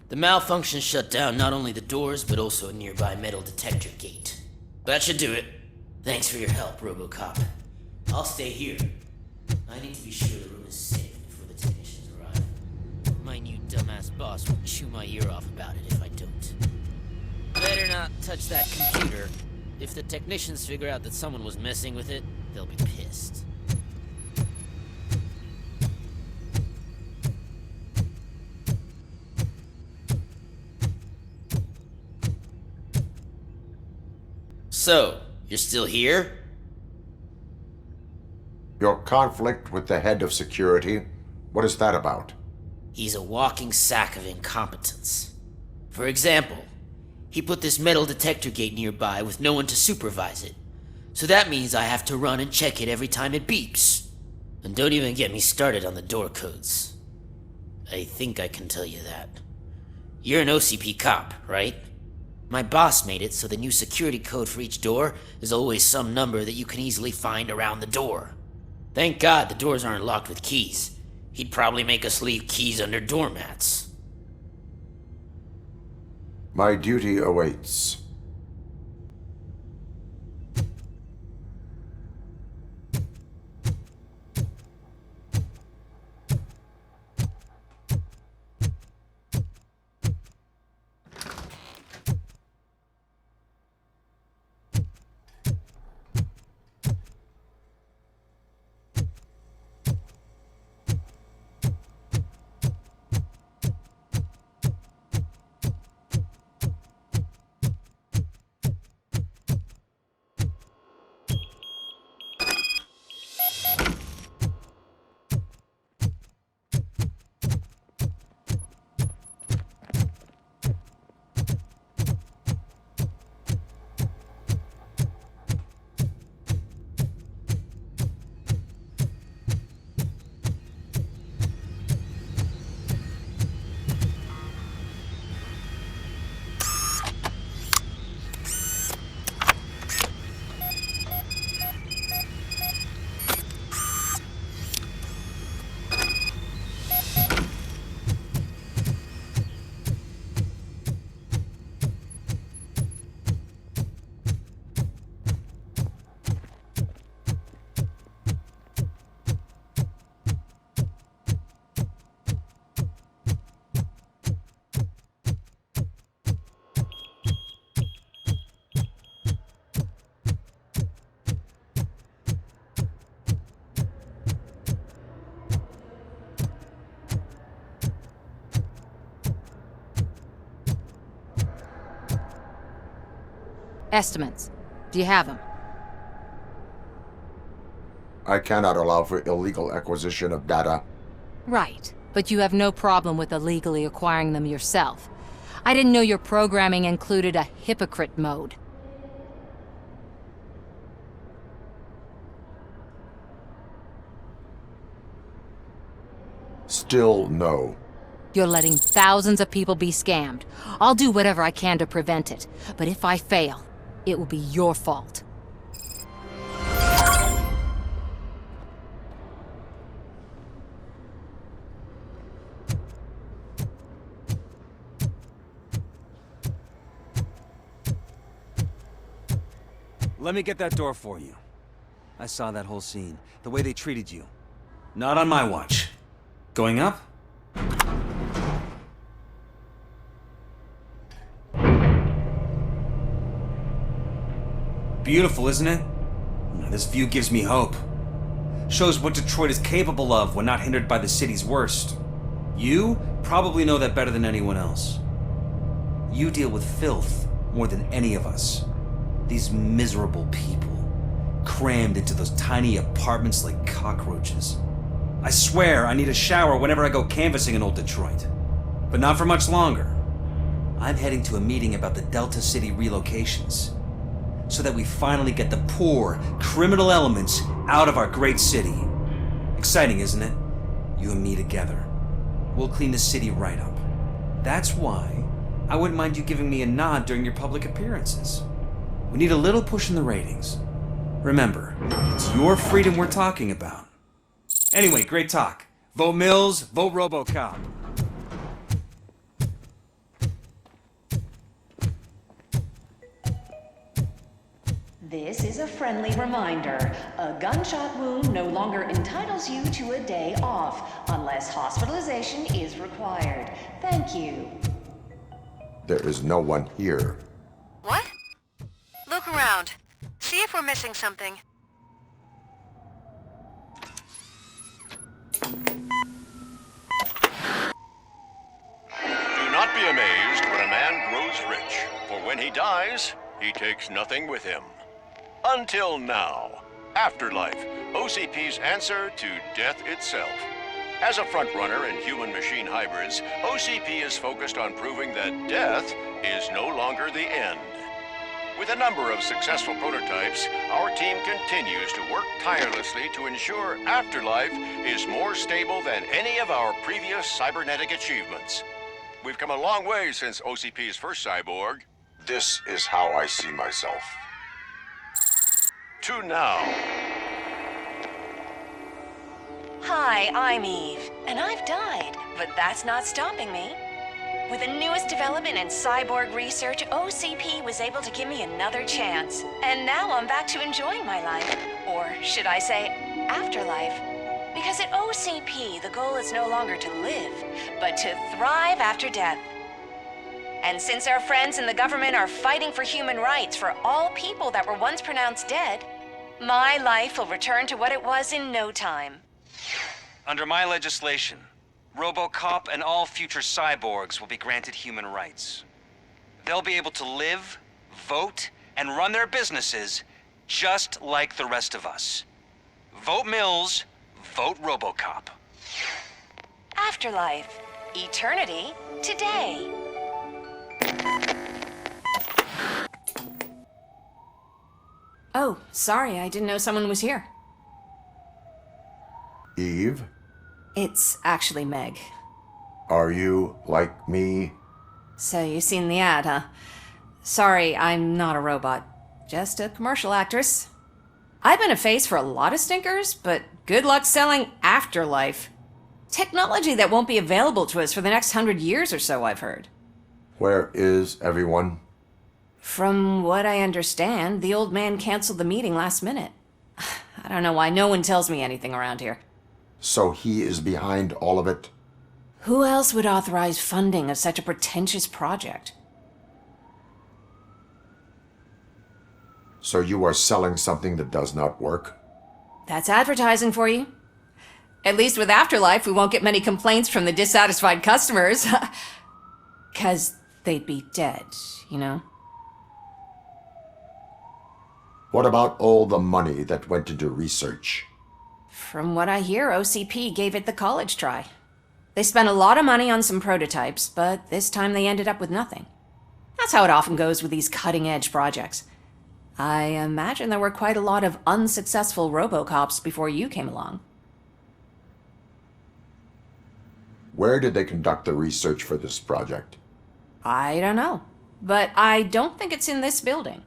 The malfunction shut down not only the doors, but also a nearby metal detector gate. That should do it. Thanks for your help, RoboCop. I'll stay here. I need to be sure the room is safe before the technicians arrive. My new dumbass boss will chew my ear off about it if I don't. Better not touch that computer. If the technicians figure out that someone was messing with it, they'll be pissed. So, you're still here? Your conflict with the head of security, what is that about? He's a walking sack of incompetence. For example, he put this metal detector gate nearby with no one to supervise it. So that means I have to run and check it every time it beeps. And don't even get me started on the door codes. I think I can tell you that. You're an OCP cop, right? My boss made it so the new security code for each door is always some number that you can easily find around the door. Thank God the doors aren't locked with keys. He'd probably make us leave keys under doormats. My duty awaits. Estimates. Do you have them? I cannot allow for illegal acquisition of data. Right. But you have no problem with illegally acquiring them yourself. I didn't know your programming included a hypocrite mode. Still no. You're letting thousands of people be scammed. I'll do whatever I can to prevent it. But if I fail, it will be your fault. Let me get that door for you. I saw that whole scene. The way they treated you. Not on my watch. Going up? Beautiful, isn't it? This view gives me hope. Shows what Detroit is capable of when not hindered by the city's worst. You probably know that better than anyone else. You deal with filth more than any of us. These miserable people, crammed into those tiny apartments like cockroaches. I swear I need a shower whenever I go canvassing in old Detroit. But not for much longer. I'm heading to a meeting about the Delta City relocations, so that we finally get the poor, criminal elements out of our great city. Exciting, isn't it? You and me together. We'll clean the city right up. That's why I wouldn't mind you giving me a nod during your public appearances. We need a little push in the ratings. Remember, it's your freedom we're talking about. Anyway, great talk. Vote Mills, vote RoboCop. This is a friendly reminder. A gunshot wound no longer entitles you to a day off, unless hospitalization is required. Thank you. There is no one here. What? Look around. See if we're missing something. Do not be amazed when a man grows rich, for when he dies, he takes nothing with him. Until now. Afterlife, OCP's answer to death itself. As a frontrunner in human-machine hybrids, OCP is focused on proving that death is no longer the end. With a number of successful prototypes, our team continues to work tirelessly to ensure Afterlife is more stable than any of our previous cybernetic achievements. We've come a long way since OCP's first cyborg. This is how I see myself. To now. Hi, I'm Eve, and I've died, but that's not stopping me. With the newest development in cyborg research, OCP was able to give me another chance. And now I'm back to enjoying my life. Or should I say, afterlife. Because at OCP, the goal is no longer to live, but to thrive after death. And since our friends in the government are fighting for human rights for all people that were once pronounced dead, my life will return to what it was in no time. Under my legislation, RoboCop and all future cyborgs will be granted human rights. They'll be able to live, vote, and run their businesses just like the rest of us. Vote Mills, vote RoboCop. Afterlife. Eternity. Today. Oh, sorry, I didn't know someone was here. Eve, It's actually Meg. are you like me? So you've seen the ad, huh? Sorry, I'm not a robot. Just a commercial actress. I've been a face for a lot of stinkers, but good luck selling Afterlife. Technology that won't be available to us for the next 100 years or so, I've heard. Where is everyone? From what I understand, the old man canceled the meeting last minute. I don't know why no one tells me anything around here. So he is behind all of it? Who else would authorize funding of such a pretentious project? So you are selling something that does not work? That's advertising for you. At least with Afterlife, we won't get many complaints from the dissatisfied customers. 'Cause they'd be dead, you know? What about all the money that went into research? From what I hear, OCP gave it the college try. They spent a lot of money on some prototypes, but this time they ended up with nothing. That's how it often goes with these cutting-edge projects. I imagine there were quite a lot of unsuccessful RoboCops before you came along. Where did they conduct the research for this project? I don't know, but I don't think it's in this building.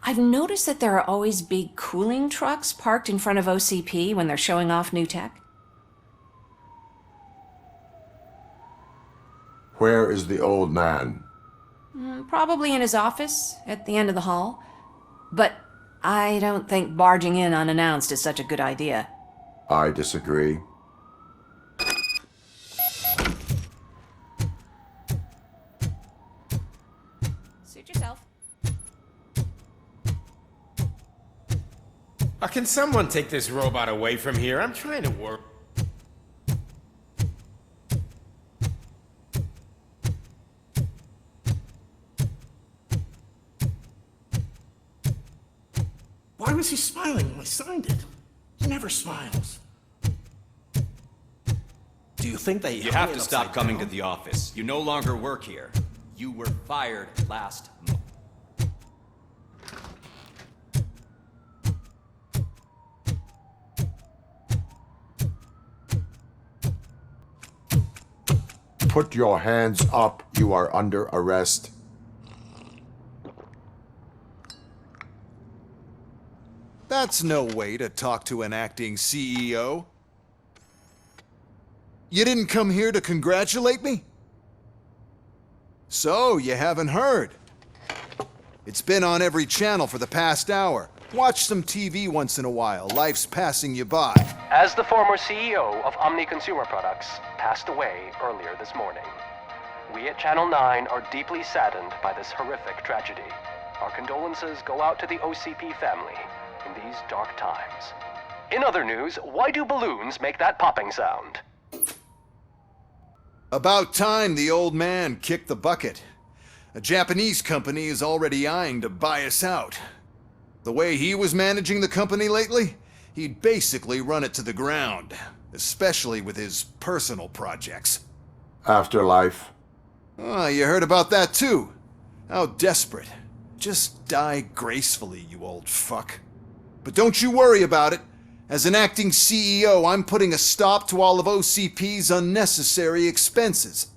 I've noticed that there are always big cooling trucks parked in front of OCP when they're showing off new tech. Where is the old man? Probably in his office, at the end of the hall. But I don't think barging in unannounced is such a good idea. I disagree. Suit yourself. Can someone take this robot away from here? I'm trying to work. Why was he smiling when I signed it? He never smiles. Do you think they... You have to stop coming to the office. You no longer work here. You were fired last month. Put your hands up. You are under arrest. That's no way to talk to an acting CEO. You didn't come here to congratulate me? So, you haven't heard. It's been on every channel for the past hour. Watch some TV once in a while. Life's passing you by. As the former CEO of Omni Consumer Products passed away earlier this morning, we at Channel 9 are deeply saddened by this horrific tragedy. Our condolences go out to the OCP family in these dark times. In other news, why do balloons make that popping sound? About time the old man kicked the bucket. A Japanese company is already eyeing to buy us out. The way he was managing the company lately, he'd basically run it to the ground, especially with his personal projects. Afterlife. Oh, you heard about that too. How desperate. Just die gracefully, you old fuck. But don't you worry about it. As an acting CEO, I'm putting a stop to all of OCP's unnecessary expenses.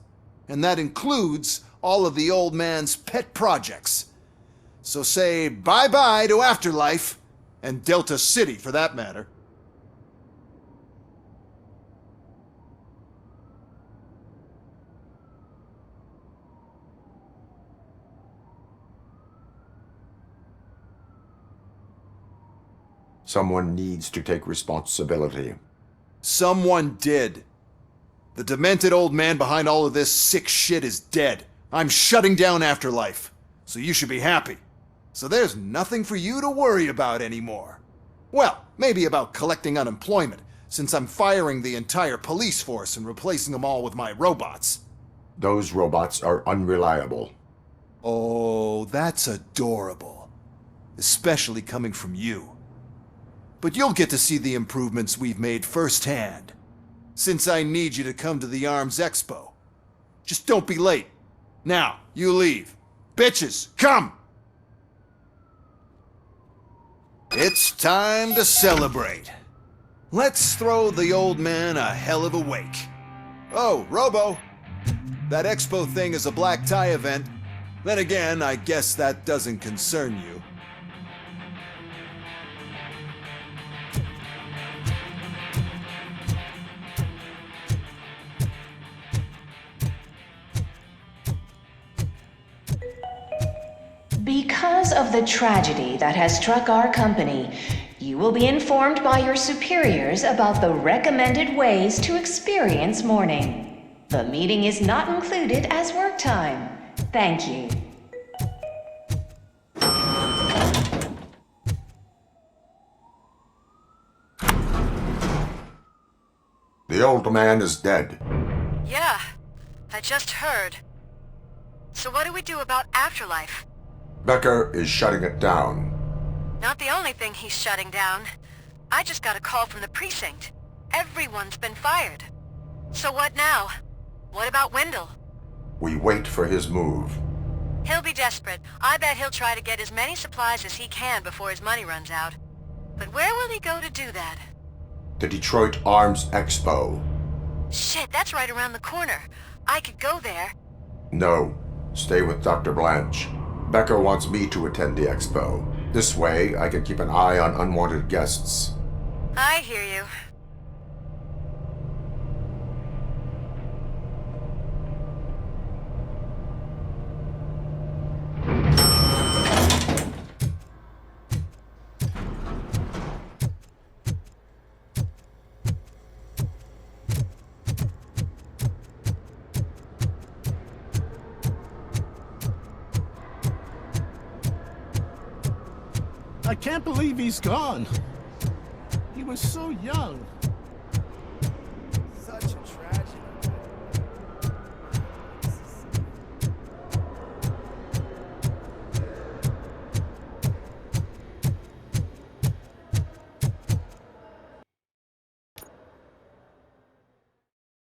And that includes all of the old man's pet projects. So say bye-bye to Afterlife, and Delta City for that matter. Someone needs to take responsibility. Someone did. The demented old man behind all of this sick shit is dead. I'm shutting down Afterlife, so you should be happy. So there's nothing for you to worry about anymore. Well, maybe about collecting unemployment, since I'm firing the entire police force and replacing them all with my robots. Those robots are unreliable. Oh, that's adorable. Especially coming from you. But you'll get to see the improvements we've made firsthand, since I need you to come to the Arms Expo. Just don't be late. Now, you leave. Bitches, come! It's time to celebrate. Let's throw the old man a hell of a wake. Oh, Robo! That expo thing is a black tie event. Then again, I guess that doesn't concern you. Because of the tragedy that has struck our company, you will be informed by your superiors about the recommended ways to experience mourning. The meeting is not included as work time. Thank you. The old man is dead. Yeah, I just heard. So what do we do about Afterlife? Becker is shutting it down. Not the only thing he's shutting down. I just got a call from the precinct. Everyone's been fired. So what now? What about Wendell? We wait for his move. He'll be desperate. I bet he'll try to get as many supplies as he can before his money runs out. But where will he go to do that? The Detroit Arms Expo. Shit, that's right around the corner. I could go there. No, stay with Dr. Blanche. Becker wants me to attend the expo. This way, I can keep an eye on unwanted guests. I hear you. I can't believe he's gone. He was so young. Such a tragedy.